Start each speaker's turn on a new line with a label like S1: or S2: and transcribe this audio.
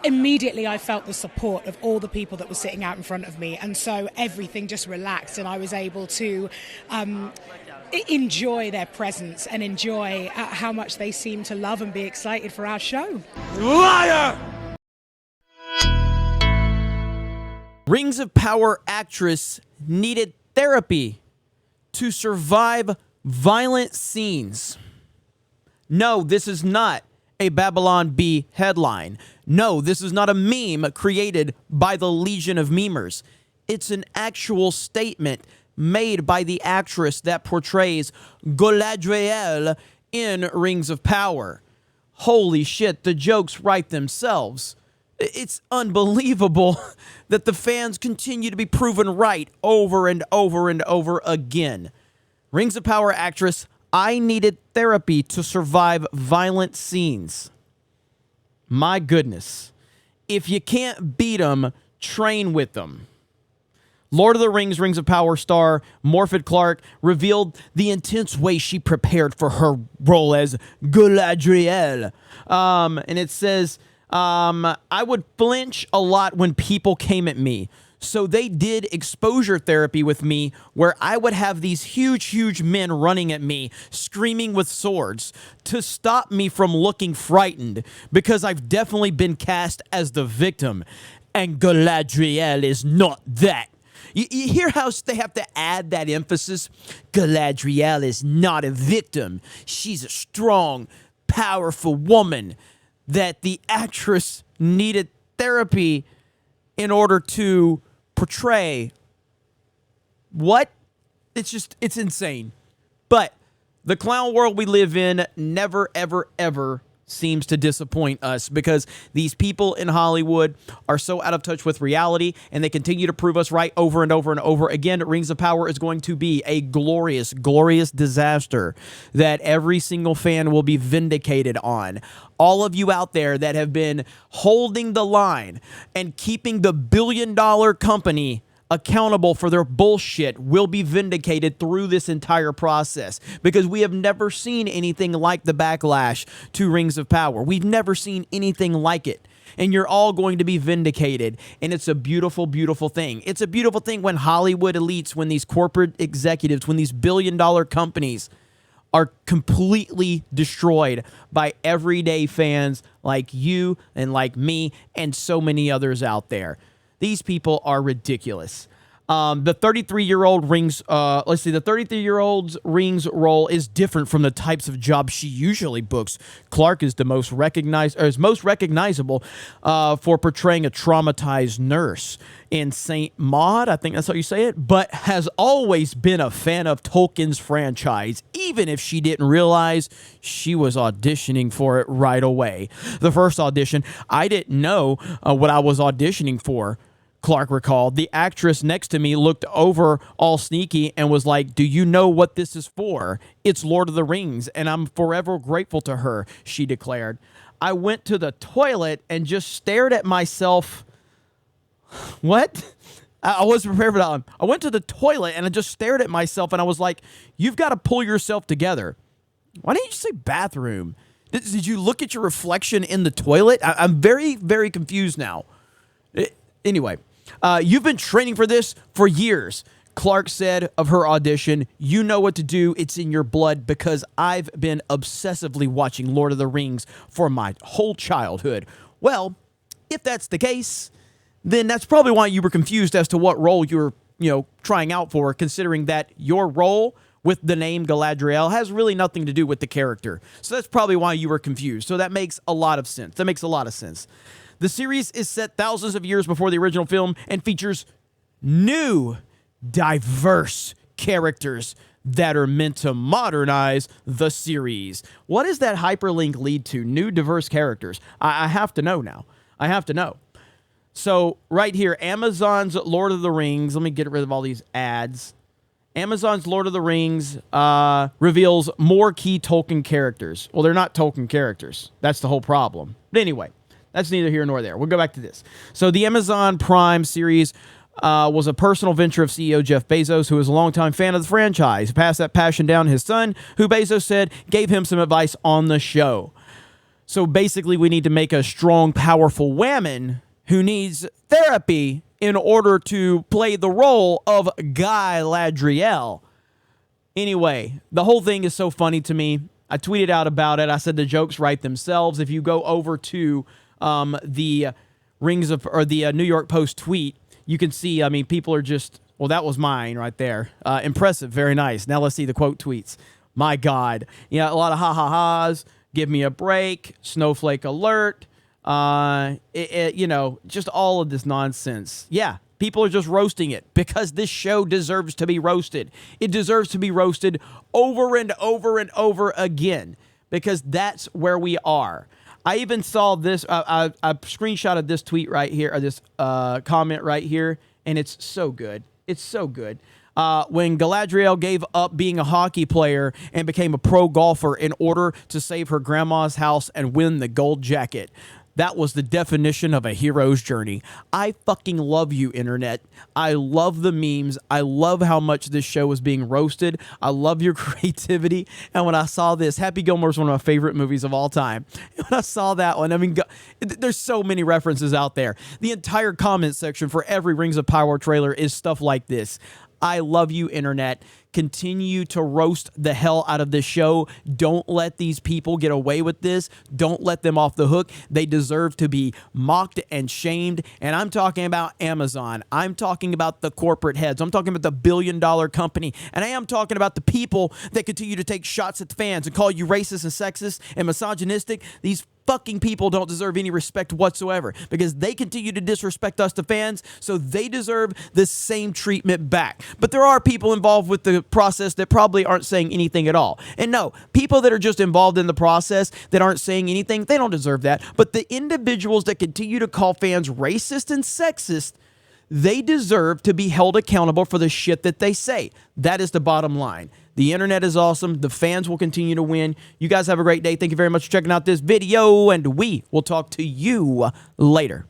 S1: immediately I felt the support of all the people that were sitting out in front of me, and so everything just relaxed, and I was able to enjoy their presence and enjoy how much they seem to love and be excited for our show.
S2: Liar!
S3: Rings of Power actress needed therapy to survive violent scenes. No, this is not a Babylon Bee headline. No, this is not a meme created by the Legion of Memers. It's an actual statement made by the actress that portrays Galadriel in Rings of Power. Holy shit, the jokes write themselves. It's unbelievable that the fans continue to be proven right over and over and over again. Rings of Power actress, I needed therapy to survive violent scenes. My goodness. If you can't beat them, train with them. Lord of the Rings, Rings of Power star Morfydd Clark revealed the intense way she prepared for her role as Galadriel. And it says, I would flinch a lot when people came at me. So they did exposure therapy with me where I would have these huge men running at me, screaming with swords to stop me from looking frightened, because I've definitely been cast as the victim. And Galadriel is not that. You hear how they have to add that emphasis? Galadriel is not a victim. She's a strong, powerful woman that the actress needed therapy in order to portray. What? It's insane. But the clown world we live in never, ever, ever seems to disappoint us, because these people in Hollywood are so out of touch with reality, and they continue to prove us right over and over and over again. Rings of Power is going to be a glorious, glorious disaster that every single fan will be vindicated on. All of you out there that have been holding the line and keeping the billion-dollar company accountable for their bullshit will be vindicated through this entire process, because we have never seen anything like the backlash to Rings of Power. We've never seen anything like it, and you're all going to be vindicated, and it's a beautiful, beautiful thing. It's a beautiful thing when Hollywood elites, when these corporate executives, when these billion-dollar companies are completely destroyed by everyday fans like you and like me and so many others out there. These people are ridiculous. The 33-year-old Rings, the 33-year-old's Rings role is different from the types of jobs she usually books. Clark is the most recognizable for portraying a traumatized nurse in Saint Maud, I think that's how you say it, but has always been a fan of Tolkien's franchise, even if she didn't realize she was auditioning for it right away. The first audition, I didn't know what I was auditioning for, Clark recalled. The actress next to me looked over all sneaky and was like, "Do you know what this is for? It's Lord of the Rings, and I'm forever grateful to her," she declared. I went to the toilet and just stared at myself. What? I wasn't prepared for that one. I went to the toilet and I just stared at myself, and I was like, "You've got to pull yourself together." Why didn't you say bathroom? Did you look at your reflection in the toilet? I'm very, very confused now. Anyway. You've been training for this for years, Clark said of her audition. "You know what to do. It's in your blood, because I've been obsessively watching Lord of the Rings for my whole childhood." Well, if that's the case, then that's probably why you were confused as to what role you were, trying out for, considering that your role with the name Galadriel has really nothing to do with the character. So that's probably why you were confused. So that makes a lot of sense. The series is set thousands of years before the original film and features new, diverse characters that are meant to modernize the series. What does that hyperlink lead to? New, diverse characters. I have to know now. I have to know. So right here, Amazon's Lord of the Rings. Let me get rid of all these ads. Amazon's Lord of the Rings reveals more key Tolkien characters. Well, they're not Tolkien characters. That's the whole problem. But anyway, that's neither here nor there. We'll go back to this. So the Amazon Prime series was a personal venture of CEO Jeff Bezos, who is a longtime fan of the franchise. He passed that passion down to his son, who Bezos said gave him some advice on the show. So basically, we need to make a strong, powerful woman who needs therapy in order to play the role of Guy Ladriel. Anyway, the whole thing is so funny to me. I tweeted out about it. I said the jokes write themselves. If you go over to the New York Post tweet, you can see, I mean, people are just, well, that was mine right there. Impressive. Very nice. Now let's see the quote tweets. My God. Yeah, a lot of ha-ha-has. Give me a break. Snowflake alert. Just all of this nonsense. Yeah. People are just roasting it because this show deserves to be roasted. It deserves to be roasted over and over and over again because that's where we are. I even saw this. I screenshotted this tweet right here, or this comment right here, and it's so good. It's so good. When Galadriel gave up being a hockey player and became a pro golfer in order to save her grandma's house and win the gold jacket. That was the definition of a hero's journey. I fucking love you, internet. I love the memes. I love how much this show is being roasted. I love your creativity. And when I saw this, Happy Gilmore is one of my favorite movies of all time. When I saw that one, I mean, there's so many references out there. The entire comment section for every Rings of Power trailer is stuff like this. I love you, internet. Continue to roast the hell out of this show. Don't let these people get away with this. Don't let them off the hook. They deserve to be mocked and shamed. And I'm talking about Amazon. I'm talking about the corporate heads. I'm talking about the billion-dollar company. And I am talking about the people that continue to take shots at the fans and call you racist and sexist and misogynistic. These fucking people don't deserve any respect whatsoever because they continue to disrespect us, the fans, so they deserve the same treatment back. But there are people involved with the process that probably aren't saying anything at all. And no, people that are just involved in the process that aren't saying anything, they don't deserve that. But the individuals that continue to call fans racist and sexist, they deserve to be held accountable for the shit that they say. That is the bottom line. The internet is awesome. The fans will continue to win. You guys have a great day. Thank you very much for checking out this video, and we will talk to you later.